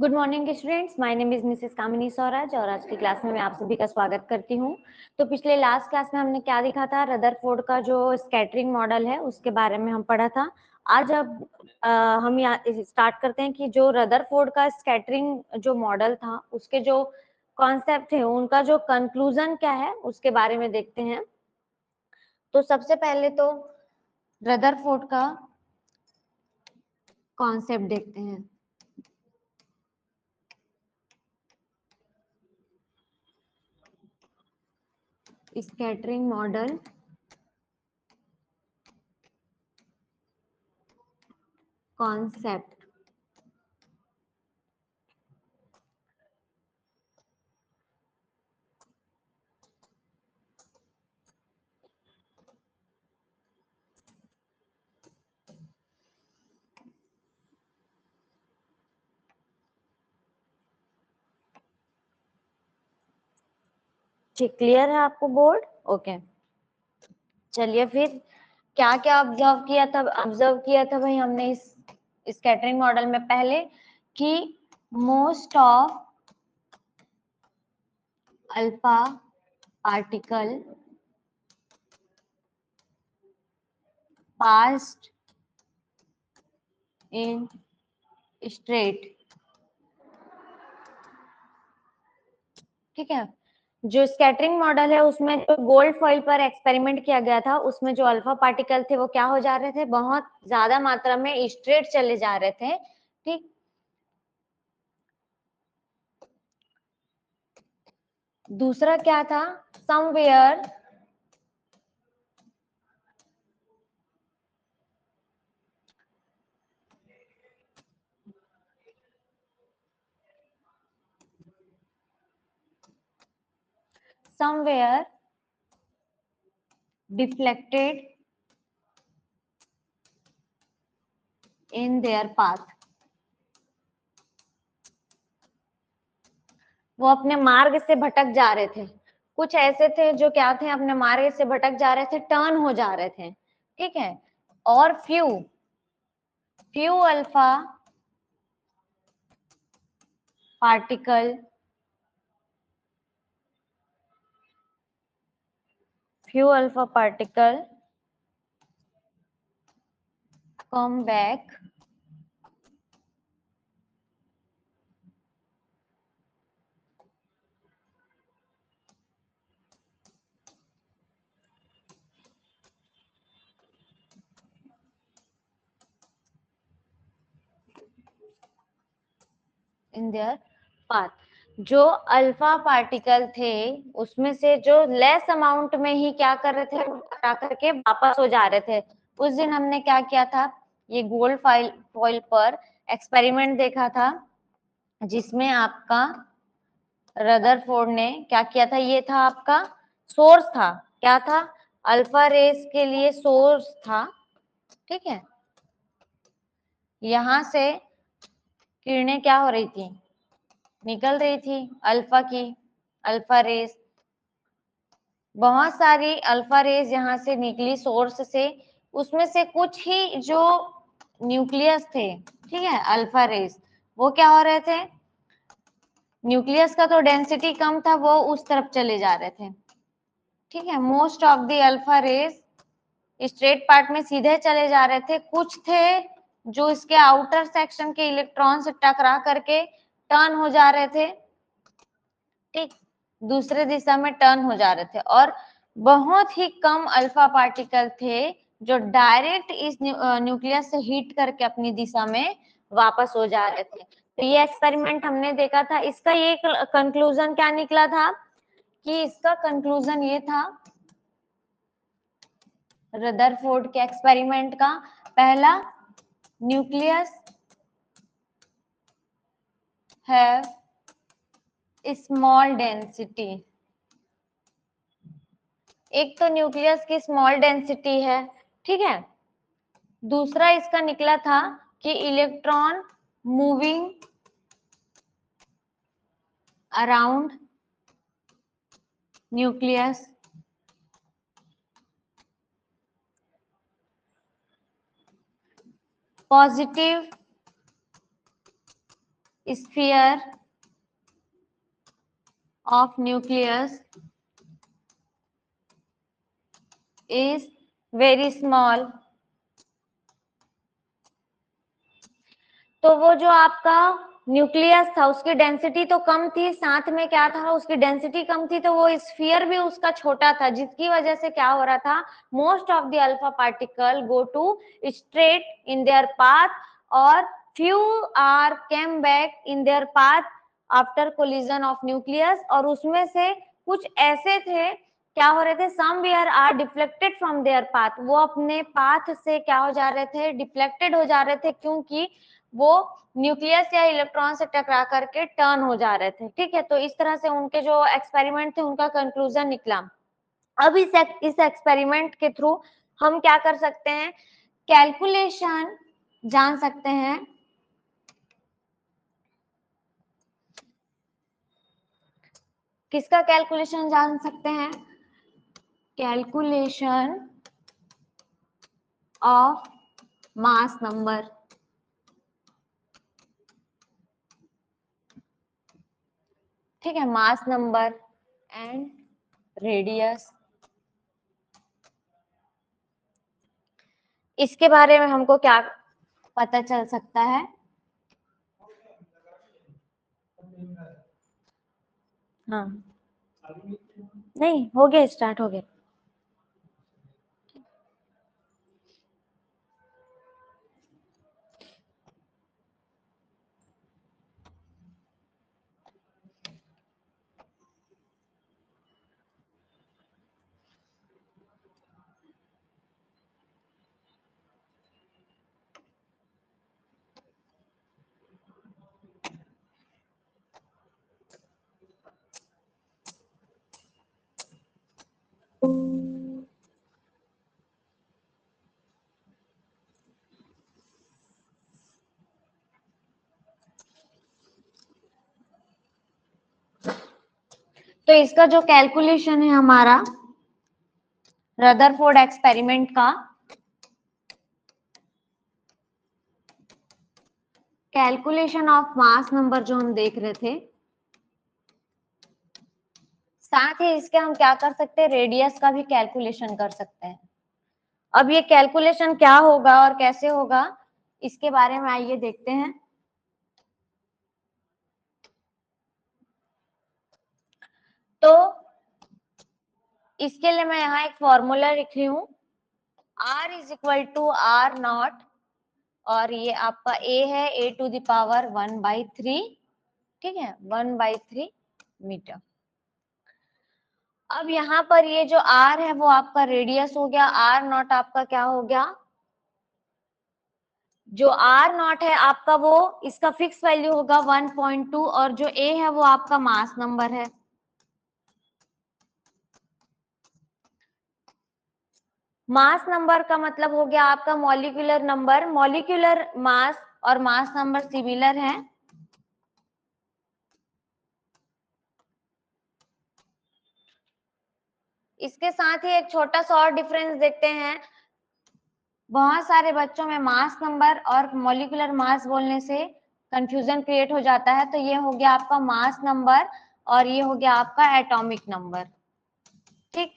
Good morning students, my name is Mrs Kamini Swaraj और आज की क्लास में मैं आप सभी का स्वागत करती हूँ। तो पिछले लास्ट क्लास में हमने क्या देखा था, रदरफोर्ड का जो स्कैटरिंग मॉडल है उसके बारे में हम पढ़ा था। आज अब हम स्टार्ट करते हैं कि जो रदरफोर्ड का स्कैटरिंग जो मॉडल था उसके जो कॉन्सेप्ट है उनका जो कंक्लूजन क्या है उसके बारे में देखते हैं। तो सबसे पहले तो रदरफोर्ड का कॉन्सेप्ट देखते हैं। Scattering model concept. ठीक, क्लियर है आपको बोर्ड? ओके, चलिए फिर क्या क्या ऑब्जर्व किया था भाई हमने इस स्कैटरिंग मॉडल में। पहले कि most of alpha particle passed in straight. ठीक है, जो स्कैटरिंग मॉडल है उसमें जो गोल्ड फॉइल पर एक्सपेरिमेंट किया गया था उसमें जो अल्फा पार्टिकल थे वो क्या हो जा रहे थे, बहुत ज्यादा मात्रा में स्ट्रेट चले जा रहे थे। ठीक, दूसरा क्या था, somewhere somewhere deflected in their path। वो अपने मार्ग से भटक जा रहे थे। कुछ ऐसे थे जो क्या थे, अपने मार्ग से भटक जा रहे थे, टर्न हो जा रहे थे। ठीक है, और few few alpha particle come back in their path। जो अल्फा पार्टिकल थे उसमें से जो लेस अमाउंट में ही क्या कर रहे थे, हटा करके वापस हो जा रहे थे। उस दिन हमने क्या किया था, ये गोल्ड फॉइल पर एक्सपेरिमेंट देखा था जिसमें आपका रदरफोर्ड ने क्या किया था, ये था आपका सोर्स था। क्या था, अल्फा रेस के लिए सोर्स था। ठीक है, यहां से किरणें क्या हो रही थी, निकल रही थी अल्फा की, अल्फा रेस, बहुत सारी अल्फा रेस यहाँ से निकली सोर्स से। उसमें से कुछ ही जो न्यूक्लियस थे, ठीक है, अल्फा रेस, वो क्या हो रहे थे, न्यूक्लियस का तो डेंसिटी कम था, वो उस तरफ चले जा रहे थे। ठीक है, most of the alpha rays straight part में सीधे चले जा रहे थे। कुछ थे जो इसके आउटर सेक्शन के इलेक्ट्रॉन से टकरा करके टर्न हो जा रहे थे। ठीक, दूसरे दिशा में टर्न हो जा रहे थे, और बहुत ही कम अल्फा पार्टिकल थे जो डायरेक्ट इस न्यूक्लियस से हीट करके अपनी दिशा में वापस हो जा रहे थे। तो ये एक्सपेरिमेंट हमने देखा था। इसका ये कंक्लूजन क्या निकला था, कि इसका कंक्लूजन ये था रदरफोर्ड के एक्सपेरिमेंट का, पहला, न्यूक्लियस हैव स्मॉल डेंसिटी। एक तो न्यूक्लियस की स्मॉल डेंसिटी है। ठीक है, दूसरा इसका निकला था कि electron moving around nucleus positive sphere of nucleus is very small। तो वो जो आपका न्यूक्लियस था उसकी डेंसिटी तो कम थी, साथ में क्या था, उसकी डेंसिटी कम थी, तो वो स्फीयर भी उसका छोटा था, जिसकी वजह से क्या हो रहा था, most of the alpha particle go to straight in their path और few are came back in their path after collision of nucleus. और उसमें से कुछ ऐसे थे, क्या हो रहे थे, some were are deflected from their path, वो अपने पाथ से क्या हो जा रहे थे, डिफ्लेक्टेड हो जा रहे थे, क्योंकि वो न्यूक्लियस या इलेक्ट्रॉन से टकरा करके टर्न हो जा रहे थे। ठीक है, तो इस तरह से उनके जो एक्सपेरिमेंट थे उनका कंक्लूजन निकला। अब इस एक्सपेरिमेंट के थ्रू हम क्या कर सकते हैं, कैलकुलेशन जान सकते हैं। किसका कैलकुलेशन जान सकते हैं, कैलकुलेशन ऑफ मास नंबर। ठीक है, मास नंबर एंड रेडियस, इसके बारे में हमको क्या पता चल सकता है। हाँ नहीं, हो गया, स्टार्ट हो गया। तो इसका जो कैलकुलेशन है हमारा रदरफोर्ड एक्सपेरिमेंट का, कैलकुलेशन ऑफ मास नंबर जो हम देख रहे थे, साथ ही इसके हम क्या कर सकते हैं, रेडियस का भी कैलकुलेशन कर सकते हैं। अब ये कैलकुलेशन क्या होगा और कैसे होगा, इसके बारे में आइए देखते हैं। तो इसके लिए मैं यहाँ एक फॉर्मूला लिख रही हूँ, R is equal to R naught, और ये आपका A है a⁻⁴, ठीक है, 1/3 मीटर। अब यहाँ पर ये जो R है वो आपका रेडियस हो गया, R नॉट आपका क्या हो गया, जो R नॉट है आपका वो इसका फिक्स वैल्यू होगा 1.2, और जो A है वो आपका मास नंबर है। मास नंबर का मतलब हो गया आपका मॉलिक्यूलर नंबर, मॉलिक्यूलर मास और मास नंबर सिमिलर है। इसके साथ ही एक छोटा सा और डिफरेंस देखते हैं, बहुत सारे बच्चों में मास नंबर और मॉलिक्यूलर मास बोलने से कंफ्यूजन क्रिएट हो जाता है। तो ये हो गया आपका मास नंबर और ये हो गया आपका एटॉमिक नंबर। ठीक,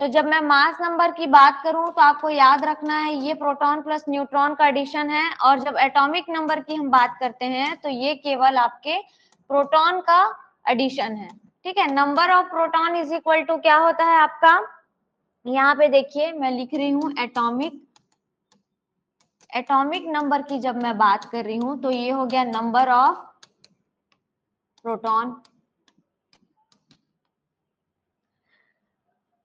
तो जब मैं मास नंबर की बात करूं तो आपको याद रखना है ये प्रोटॉन प्लस न्यूट्रॉन का एडिशन है, और जब एटॉमिक नंबर की हम बात करते हैं तो ये केवल आपके प्रोटॉन का एडिशन है। ठीक है, number of proton is equal to क्या होता है आपका, यहाँ पे देखिए मैं लिख रही हूँ एटॉमिक नंबर की जब मैं बात कर रही हूं तो ये हो गया number of proton.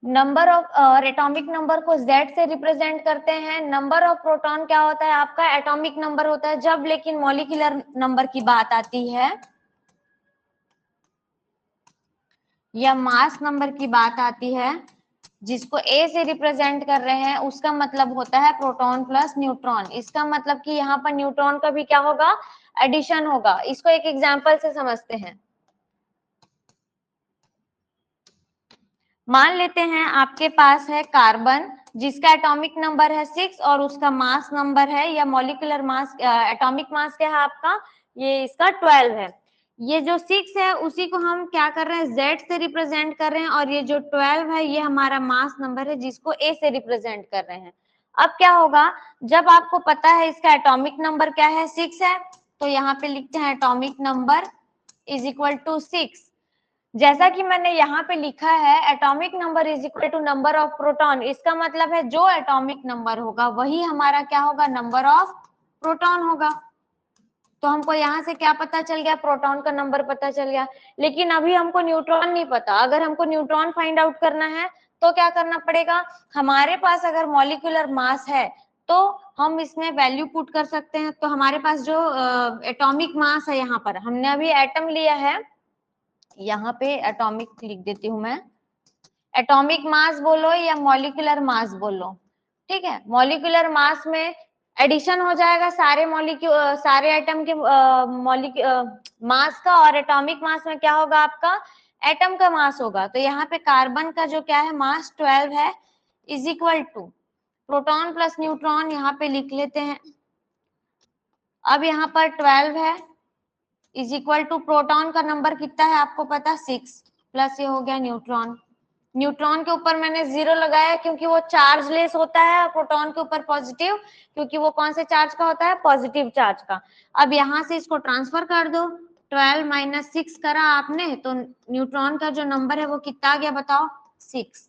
Number of और एटॉमिक नंबर को Z से रिप्रेजेंट करते हैं। नंबर ऑफ प्रोटॉन क्या होता है आपका, एटॉमिक नंबर होता है। जब लेकिन मॉलिक्यूलर नंबर की बात आती है या मास नंबर की बात आती है, जिसको A से रिप्रेजेंट कर रहे हैं, उसका मतलब होता है प्रोटॉन प्लस न्यूट्रॉन। इसका मतलब कि यहाँ पर न्यूट्रॉन का भी क्या होगा, एडिशन होगा। इसको एक एग्जांपल से समझते हैं। मान लेते हैं आपके पास है कार्बन जिसका एटॉमिक नंबर है 6 और उसका मास नंबर है या मॉलिक्यूलर मास, एटॉमिक मास क्या है आपका, ये इसका 12 है। ये जो 6 है उसी को हम क्या कर रहे हैं, Z से रिप्रेजेंट कर रहे हैं, और ये जो 12 है ये हमारा मास नंबर है जिसको A से रिप्रेजेंट कर रहे हैं। अब क्या होगा, जब आपको पता है इसका एटॉमिक नंबर क्या है, 6 है, तो यहाँ पे लिखते हैं atomic number is equal to 6। जैसा कि मैंने यहाँ पे लिखा है atomic number is equal to number of proton, इसका मतलब है जो एटॉमिक नंबर होगा वही हमारा क्या होगा, नंबर ऑफ प्रोटॉन होगा। तो हमको यहाँ से क्या पता चल गया, प्रोटॉन का नंबर पता चल गया। लेकिन अभी हमको न्यूट्रॉन नहीं पता। अगर हमको न्यूट्रॉन फाइंड आउट करना है तो क्या करना पड़ेगा, हमारे पास अगर मॉलिक्यूलर मास है तो हम इसमें वैल्यू पुट कर सकते हैं। तो हमारे पास जो एटॉमिक मास है, यहाँ पर हमने अभी एटम लिया है, यहाँ पे एटॉमिक लिख देती हूँ मैं, एटॉमिक मास बोलो या मॉलिक्यूलर मास बोलो, ठीक है। मॉलिक्यूलर मास में एडिशन हो जाएगा सारे सारे एटम के मास का, और एटॉमिक मास में क्या होगा, आपका एटम का मास होगा। तो यहाँ पे कार्बन का जो क्या है, मास 12 है, is equal to proton plus neutron, यहाँ पे लिख लेते हैं। अब यहाँ पर 12 है इज इक्वल टू प्रोटॉन का नंबर कितना है आपको पता, 6, प्लस ये हो गया न्यूट्रॉन। न्यूट्रॉन के ऊपर मैंने 0 लगाया क्योंकि वो चार्जलेस होता है, और प्रोटॉन के ऊपर पॉजिटिव, क्योंकि वो कौन से चार्ज का होता है, पॉजिटिव चार्ज का। अब यहाँ से इसको ट्रांसफर कर दो, 12 माइनस 6 करा आपने, तो न्यूट्रॉन का जो नंबर है वो कितना आ गया बताओ, 6।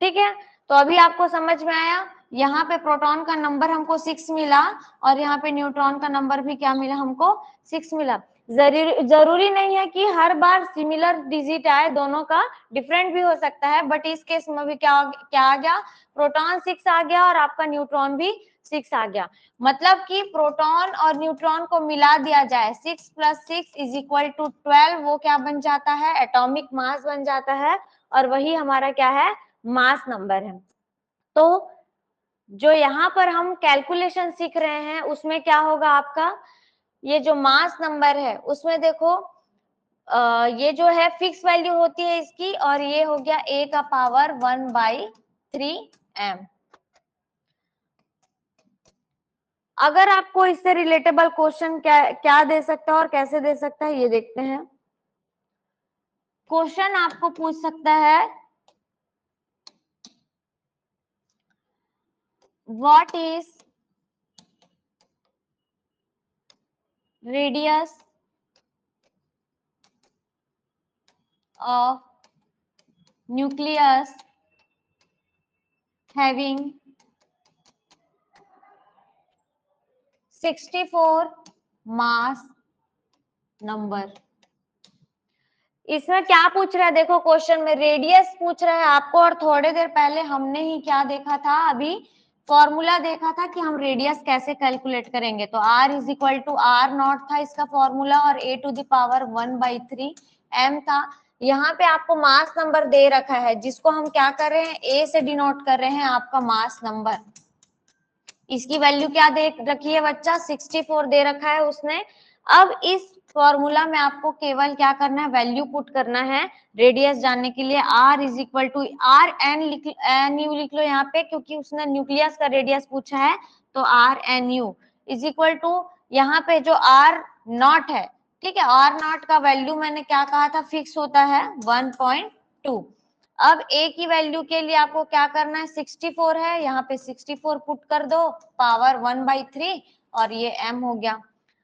ठीक है, तो अभी आपको समझ में आया, यहाँ पे प्रोटॉन का नंबर हमको 6 मिला, और यहाँ पे न्यूट्रॉन का नंबर भी क्या मिला हमको, 6 मिला। जरूरी नहीं है कि हर बार सिमिलर डिजिट आए, दोनों का डिफरेंट भी हो सकता है, बट इस केस में भी क्या आ गया, प्रोटॉन 6 आ गया और आपका न्यूट्रॉन भी 6 आ गया। मतलब कि प्रोटॉन और न्यूट्रॉन को मिला दिया जाए, 6 प्लस 6 इज इक्वल टू 12, वो क्या बन जाता है, एटॉमिक मास बन जाता है, और वही हमारा क्या है, मास नंबर है। तो जो यहाँ पर हम कैलकुलेशन सीख रहे हैं उसमें क्या होगा आपका, ये जो मास नंबर है उसमें देखो ये जो है फिक्स वैल्यू होती है इसकी, और ये हो गया a का पावर 1/3m। अगर आपको इससे रिलेटेबल क्वेश्चन क्या दे सकता है और कैसे दे सकता है, ये देखते हैं। क्वेश्चन आपको पूछ सकता है, what is radius of nucleus having 64 mass number। इसमें क्या पूछ रहा है, देखो क्वेश्चन में रेडियस पूछ रहा है आपको, और थोड़ी देर पहले हमने ही क्या देखा था, अभी फॉर्मूला देखा था कि हम रेडियस कैसे कैलकुलेट करेंगे। तो r is equal to r naught था इसका फॉर्मूला, और a to the power 1/3m था। यहाँ पे आपको मास नंबर दे रखा है, जिसको हम क्या कर रहे हैं, a से डिनोट कर रहे हैं आपका मास नंबर। इसकी वैल्यू क्या दे रखी है बच्चा, 64 दे रखा है उसने। अब इस फॉर्मूला में आपको केवल क्या करना है, वैल्यू पुट करना है रेडियस जानने के लिए। r is equal to R N U लिख लो यहाँ पे, क्योंकि उसने न्यूक्लियस का रेडियस पूछा है, तो RNU इज इक्वल टू यहाँ पे जो r नॉट है, ठीक है, r नॉट का वैल्यू मैंने क्या कहा था, फिक्स होता है 1.2। अब a की वैल्यू के लिए आपको क्या करना है, 64 है, यहाँ पे 64 पुट कर दो, पावर 1/3, और ये m हो गया।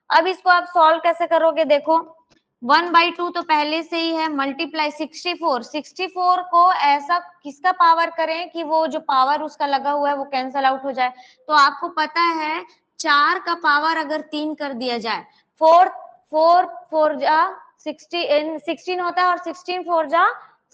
अब इसको आप सॉल्व कैसे करोगे, देखो 1/2 तो पहले से ही है, मल्टीप्लाई 64 को ऐसा किसका पावर करें कि वो जो पावर उसका लगा हुआ है वो कैंसल आउट हो जाए। तो आपको पता है 4 का पावर अगर 3 कर दिया जाए, 4 जा 16 होता है, और 16 4 जा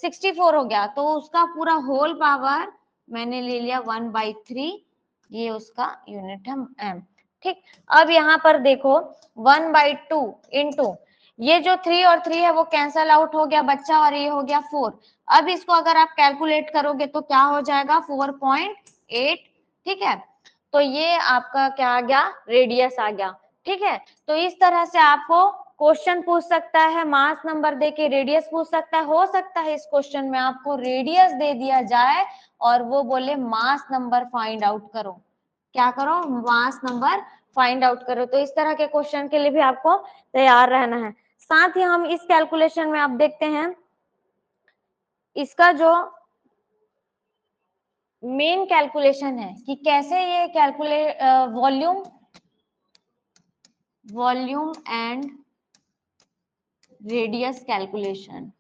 64 हो गया, तो उसका पूरा होल पावर मैंने ले लिया 1/3, ये उसका यूनिट है m। ठीक, अब यहाँ पर देखो 1/2 इंटू ये जो 3 और 3 है वो कैंसल आउट हो गया बच्चा, और ये हो गया 4। अब इसको अगर आप कैलकुलेट करोगे तो क्या हो जाएगा, 4.8। ठीक है, तो ये आपका क्या आ गया, रेडियस आ गया। ठीक है, तो इस तरह से आपको क्वेश्चन पूछ सकता है, मास नंबर देके रेडियस पूछ सकता है। हो सकता है इस क्वेश्चन में आपको रेडियस दे दिया जाए और वो बोले मास नंबर फाइंड आउट करो, क्या करो, मास नंबर फाइंड आउट करो। तो इस तरह के क्वेश्चन के लिए भी आपको तैयार रहना है। साथ ही हम इस कैलकुलेशन में आप देखते हैं इसका जो मेन कैलकुलेशन है कि कैसे ये calculate volume and radius calculation.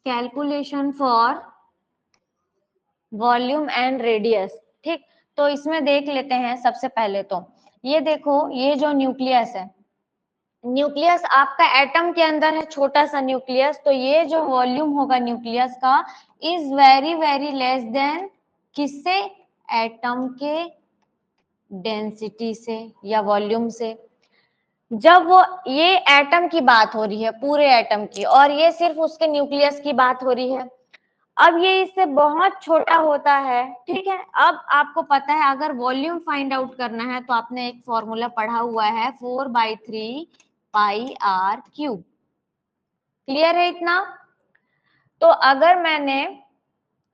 Calculation for volume and radius. ठीक, तो इसमें देख लेते हैं सबसे पहले तो ये देखो, ये जो न्यूक्लियस है, न्यूक्लियस आपका एटम के अंदर है, छोटा सा न्यूक्लियस, तो ये जो वॉल्यूम होगा न्यूक्लियस का is very very less than किससे, एटम के डेंसिटी से या वॉल्यूम से। जब वो ये एटम की बात हो रही है, पूरे एटम की, और ये सिर्फ उसके न्यूक्लियस की बात हो रही है। अब ये इससे बहुत छोटा होता है, ठीक है। अब आपको पता है अगर वॉल्यूम फाइंड आउट करना है तो आपने एक फॉर्मूला पढ़ा हुआ है 4/3 पाई आर क्यूब। क्लियर है इतना? तो अगर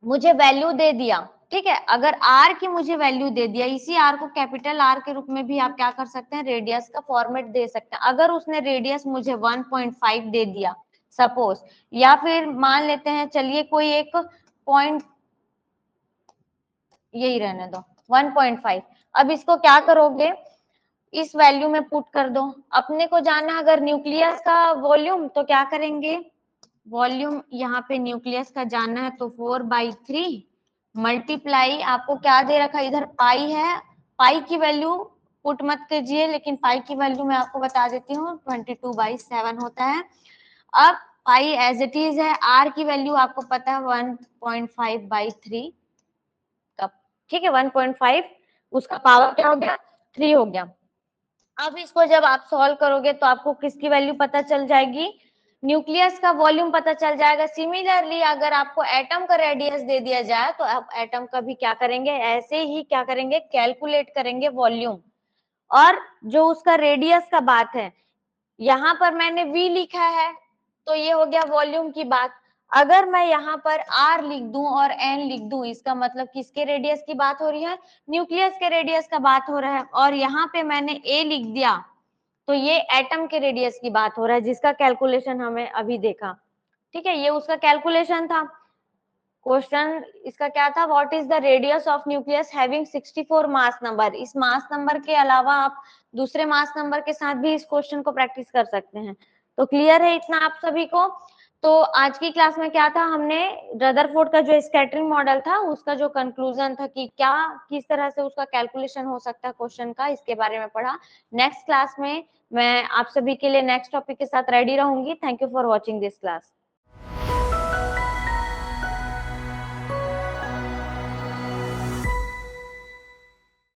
मुझे वैल्यू दे दिया, ठीक है, अगर आर की मुझे वैल्यू दे दिया, इसी आर को कैपिटल आर के रूप में भी आप क्या कर सकते हैं, रेडियस का फॉर्मेट दे सकते हैं। अगर उसने रेडियस मुझे 1.5 दे दिया सपोज, या फिर मान लेते हैं चलिए कोई एक पॉइंट, यही रहने दो 1.5। अब इसको क्या करोगे, इस वैल्यू में पुट कर दो। अपने को जाना अगर न्यूक्लियस का वॉल्यूम, तो क्या करेंगे, वॉल्यूम यहाँ पे न्यूक्लियस का जानना है तो 4/3 मल्टीप्लाई, आपको क्या दे रखा है इधर पाई है, पाई की वैल्यू पुट मत कीजिए, लेकिन पाई की वैल्यू मैं आपको बता देती हूँ 22/7 होता है। अब पाई एज इट इज है, आर की वैल्यू आपको पता है 1.5/3 का, ठीक है, 1.5 उसका पावर क्या हो गया, 3 हो गया। अब इसको जब आप सॉल्व करोगे तो आपको किसकी वैल्यू पता चल जाएगी, न्यूक्लियस का वॉल्यूम पता चल जाएगा। सिमिलरली अगर आपको एटम का रेडियस दे दिया जाए तो आप एटम का भी क्या करेंगे, ऐसे ही क्या करेंगे, कैलकुलेट करेंगे वॉल्यूम। और जो उसका रेडियस का बात है, यहाँ पर मैंने v लिखा है तो ये हो गया वॉल्यूम की बात। अगर मैं यहाँ पर r लिख दूं और n लिख दूं, इसका मतलब किसके रेडियस की बात हो रही है, न्यूक्लियस के रेडियस का बात हो रहा है। और यहाँ पे मैंने a लिख दिया तो ये एटम के रेडियस की बात हो रहा है, जिसका कैलकुलेशन हमें अभी देखा, ठीक है, ये उसका कैलकुलेशन था। क्वेश्चन इसका क्या था, what is the radius of nucleus having 64 mass number. इस मास नंबर के अलावा आप दूसरे मास नंबर के साथ भी इस क्वेश्चन को प्रैक्टिस कर सकते हैं। तो क्लियर है इतना आप सभी को? तो आज की क्लास में क्या था, हमने रदरफोर्ड का जो स्कैटरिंग मॉडल था उसका जो कंक्लूजन था कि क्या किस तरह से उसका कैलकुलेशन हो सकता है क्वेश्चन का, इसके बारे में पढ़ा। नेक्स्ट क्लास में मैं आप सभी के लिए नेक्स्ट टॉपिक के साथ रेडी रहूंगी। Thank you for watching this class.